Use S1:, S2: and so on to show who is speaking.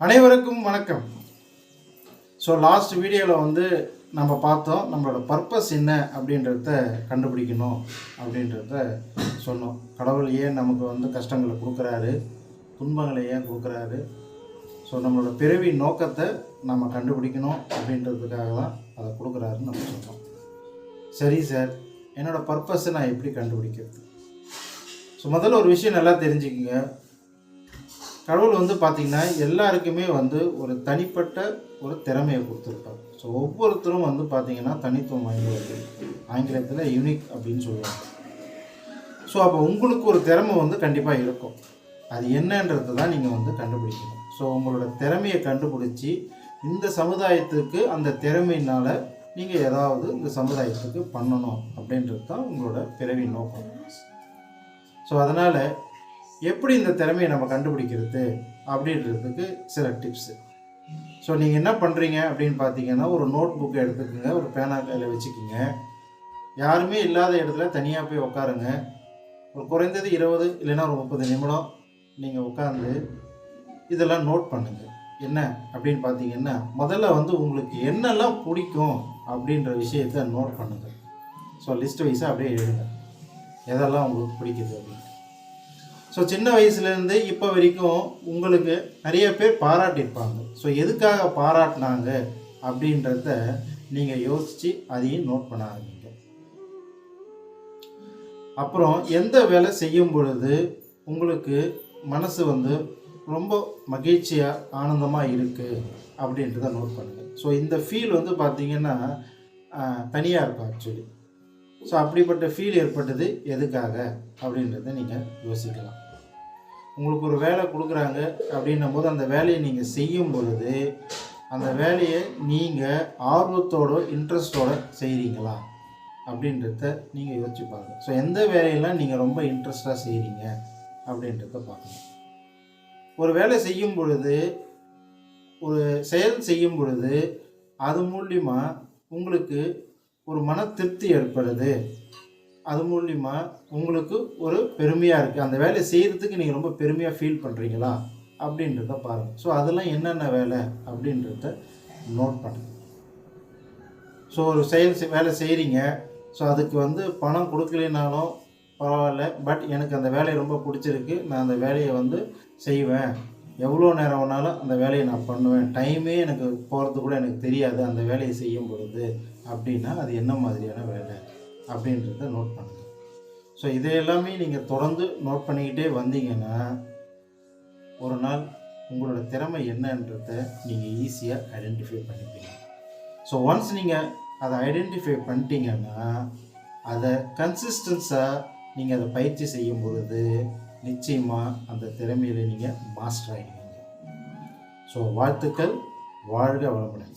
S1: அனைவருக்கும் வணக்கம். So last வீடியோவில் நம்ம பார்த்தோம் நம்மளோட பர்பஸ் என்ன அப்படின்றத கண்டுபிடிக்கணும் அப்படின்றத சொன்னோம். கடவுள் ஏன் நமக்கு கஷ்டங்களை கொடுக்குறாரு, துன்பங்களை ஏன் கொடுக்குறாரு, ஸோ நம்மளோட பிறவி நோக்கத்தை நம்ம கண்டுபிடிக்கணும் அப்படின்றதுக்காக தான் அதை கொடுக்குறாருன்னு நம்ம சொன்னோம். சரி சார், என்னோடய பர்பஸை நான் எப்படி கண்டுபிடிக்கிறது? ஸோ முதல்ல ஒரு விஷயம் நல்லா தெரிஞ்சுக்கங்க. கடவுள் பார்த்திங்கன்னா எல்லாருக்குமே ஒரு தனிப்பட்ட ஒரு திறமையை கொடுத்துருப்பார். ஸோ ஒவ்வொருத்தரும் பார்த்திங்கன்னா தனித்துவம் வாய்ந்தவர்கள். ஆங்கிலத்தில் யூனிக் அப்படின்னு சொல்லுவாங்க. ஸோ அப்போ உங்களுக்கு ஒரு திறமை கண்டிப்பாக இருக்கும். அது என்னன்றது தான் நீங்கள் கண்டுபிடிக்கணும். ஸோ உங்களோட திறமையை கண்டுபிடிச்சி இந்த சமுதாயத்துக்கு அந்த திறமையினால் நீங்கள் ஏதாவது இந்த சமுதாயத்துக்கு பண்ணணும் அப்படின்றது தான் உங்களோட பிறவி நோக்கம். ஸோ அதனால் எப்படி இந்த திறமையை நம்ம கண்டுபிடிக்கிறது அப்படின்றதுக்கு சில டிப்ஸு. ஸோ நீங்கள் என்ன பண்ணுறீங்க அப்படின்னு பார்த்தீங்கன்னா, ஒரு நோட் புக்கை எடுத்துக்கோங்க, ஒரு பேனா கையில் வச்சுக்கோங்க. யாருமே இல்லாத இடத்துல தனியாக போய் உட்காருங்க. ஒரு குறைந்தது 20 இல்லைன்னா ஒரு 30 நிமிடம் நீங்கள் உட்காந்து இதெல்லாம் நோட் பண்ணுங்கள். என்ன அப்படின்னு பார்த்தீங்கன்னா, முதல்ல உங்களுக்கு என்னெல்லாம் பிடிக்கும் அப்படின்ற விஷயத்தை நோட் பண்ணுங்கள். ஸோ லிஸ்ட் வைஸாக அப்படியே எழுதுங்க, எதெல்லாம் உங்களுக்கு பிடிக்குது அப்படின்னு. ஸோ சின்ன வயசுலேருந்து இப்போ வரைக்கும் உங்களுக்கு நிறைய பேர் பாராட்டியிருப்பாங்க. ஸோ எதுக்காக பாராட்டினாங்க அப்படின்றத நீங்கள் யோசித்து அதையும் நோட் பண்ண ஆரம்பிங்க. அப்புறம் எந்த வேலை செய்யும் பொழுது உங்களுக்கு மனசு ரொம்ப மகிழ்ச்சியாக ஆனந்தமாக இருக்குது அப்படின்றத நோட் பண்ணுங்கள். ஸோ இந்த ஃபீல் பார்த்திங்கன்னா தனியாக இருக்கும் ஆக்சுவலி. ஸோ அப்படிப்பட்ட ஃபீல் ஏற்பட்டது எதுக்காக அப்படின்றத நீங்கள் யோசிக்கலாம். உங்களுக்கு ஒரு வேலை கொடுக்குறாங்க அப்படின்னும் போது அந்த வேலையை நீங்கள் செய்யும் பொழுது அந்த வேலையை நீங்கள் ஆர்வத்தோடு இன்ட்ரெஸ்டோடு செய்கிறீங்களா அப்படின்றத நீங்கள் யோசிச்சு பாருங்கள். ஸோ எந்த வேலையெல்லாம் நீங்கள் ரொம்ப இன்ட்ரெஸ்டாக செய்கிறீங்க அப்படின்றத பார்க்கணும். ஒரு வேலை செய்யும் பொழுது, ஒரு செயல் செய்யும் பொழுது அது மூலிமா உங்களுக்கு ஒரு மன திருப்தி ஏற்படுது, அது மூலிமா உங்களுக்கு ஒரு பெருமையாக இருக்குது, அந்த வேலையை செய்கிறதுக்கு நீங்கள் ரொம்ப பெருமையாக ஃபீல் பண்ணுறீங்களா அப்படின்றத பாருங்கள். ஸோ அதெல்லாம் என்னென்ன வேலை அப்படின்றத நோட் பண்ணுங்கள். ஸோ ஒரு வேலை செய்கிறீங்க. ஸோ அதுக்கு பணம் கொடுக்கலைனாலும் பரவாயில்ல, பட் எனக்கு அந்த வேலையை ரொம்ப பிடிச்சிருக்கு, நான் அந்த வேலையை செய்வேன், எவ்வளோ நேரம் வேணாலும் அந்த வேலையை நான் பண்ணுவேன், டைமே எனக்கு போகிறது கூட எனக்கு தெரியாது அந்த வேலையை செய்யும் பொழுது அப்படின்னா அது என்ன மாதிரியான வேலை அப்படின்றத நோட் பண்ணுங்கள். ஸோ இதை எல்லாமே நீங்கள் தொடர்ந்து நோட் பண்ணிக்கிட்டே வந்தீங்கன்னா ஒரு நாள் உங்களோட திறமை என்னன்றத நீங்கள் ஈஸியாக ஐடென்டிஃபை பண்ணிப்பீங்க. ஸோ ஒன்ஸ் நீங்கள் அதை ஐடென்டிஃபை பண்ணிட்டீங்கன்னா அதை கன்சிஸ்டன்ஸாக நீங்கள் அதை பயிற்சி செய்யும் பொழுது நிச்சயமாக அந்த திறமையில் நீங்கள் மாஸ்டர் ஆகிடுவீங்க. ஸோ வாழ்த்துக்கள், வாழ்க வளமுடன்.